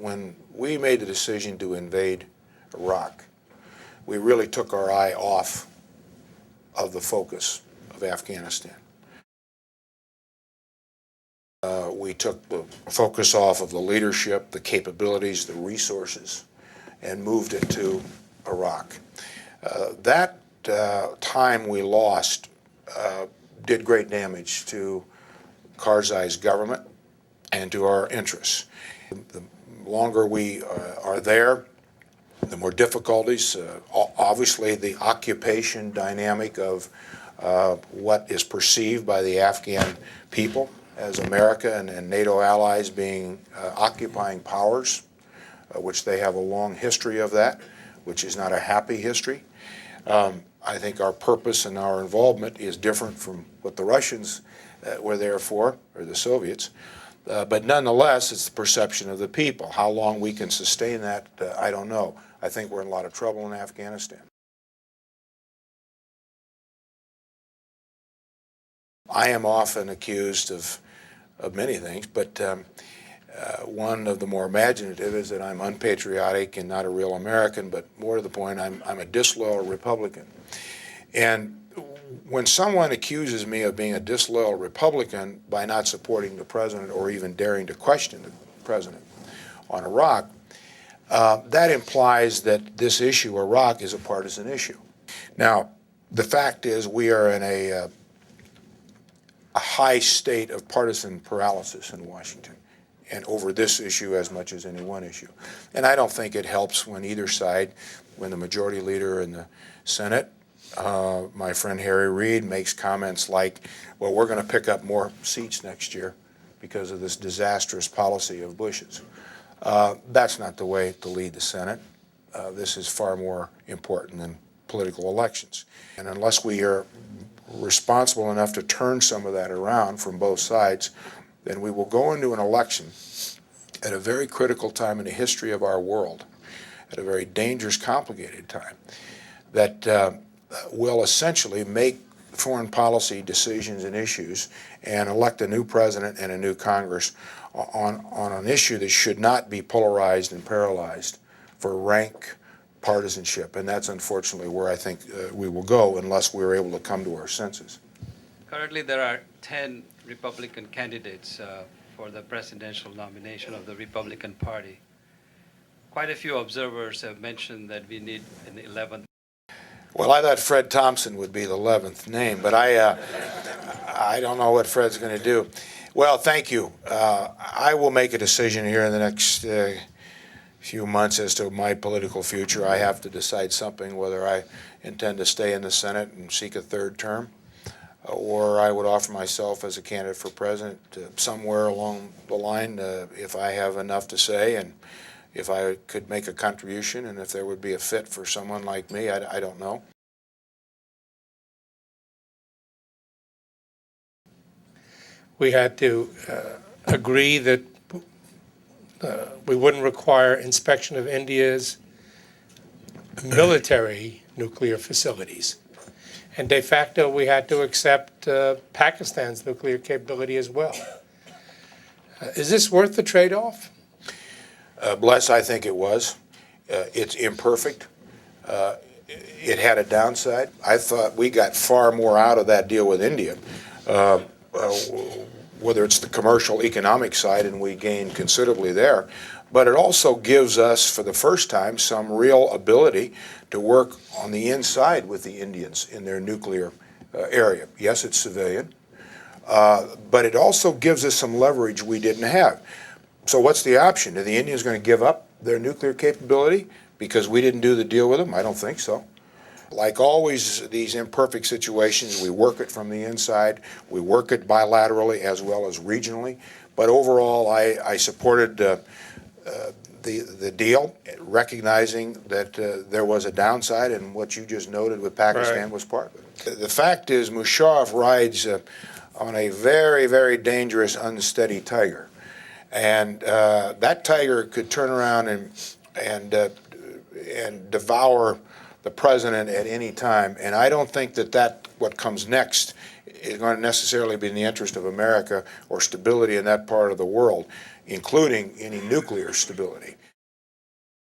when we made the decision to invade Iraq, we really took our eye off of the focus of Afghanistan. We took the focus off of the leadership, the capabilities, the resources, and moved it to Iraq. That time we lost did great damage to Karzai's government and to our interests. The longer we are there, the more difficulties. Obviously, the occupation dynamic of what is perceived by the Afghan people as America and NATO allies being occupying powers, which they have a long history of that, which is not a happy history. I think our purpose and our involvement is different from what the Russians were there for, or the Soviets. But nonetheless, it's the perception of the people. How long we can sustain that, I don't know. I think we're in a lot of trouble in Afghanistan. I am often accused of many things, but one of the more imaginative is that I'm unpatriotic and not a real American, but more to the point, I'm a disloyal Republican. And when someone accuses me of being a disloyal Republican by not supporting the president or even daring to question the president on Iraq, that implies that this issue, Iraq, is a partisan issue. Now, the fact is we are in a high state of partisan paralysis in Washington, and over this issue as much as any one issue. And I don't think it helps when either side, when the majority leader in the Senate, my friend Harry Reid, makes comments like, well, we're going to pick up more seats next year because of this disastrous policy of Bush's. That's not the way to lead the Senate. This is far more important than political elections. And unless we are responsible enough to turn some of that around from both sides, then we will go into an election at a very critical time in the history of our world, at a very dangerous, complicated time, that will essentially make foreign policy decisions and issues and elect a new president and a new Congress on an issue that should not be polarized and paralyzed for rank partisanship. And that's unfortunately where I think we will go unless we're able to come to our senses. Currently, there are 10 Republican candidates for the presidential nomination of the Republican Party. Quite a few observers have mentioned that we need an 11th. Well, I thought Fred Thompson would be the 11th name, but I don't know what Fred's going to do. Well, thank you. I will make a decision here in the next few months as to my political future. I have to decide something, whether I intend to stay in the Senate and seek a third term, or I would offer myself as a candidate for president somewhere along the line if I have enough to say and if I could make a contribution and if there would be a fit for someone like me. I don't know. We had to agree that we wouldn't require inspection of India's military nuclear facilities. And de facto, we had to accept Pakistan's nuclear capability as well. Is this worth the trade-off? Bless, I think it was. It's imperfect. It had a downside. I thought we got far more out of that deal with India, whether it's the commercial economic side, and we gained considerably there. But it also gives us, for the first time, some real ability to work on the inside with the Indians in their nuclear area. Yes, it's civilian, but it also gives us some leverage we didn't have. So what's the option? Are the Indians going to give up their nuclear capability because we didn't do the deal with them? I don't think so. Like always, these imperfect situations, we work it from the inside. We work it bilaterally as well as regionally. But overall, I supported the deal, recognizing that there was a downside, and what you just noted with Pakistan was part of it. The fact is, Musharraf rides on a very, very dangerous, unsteady tiger. And that tiger could turn around and devour the president at any time. And I don't think that what comes next is going to necessarily be in the interest of America or stability in that part of the world, including any nuclear stability.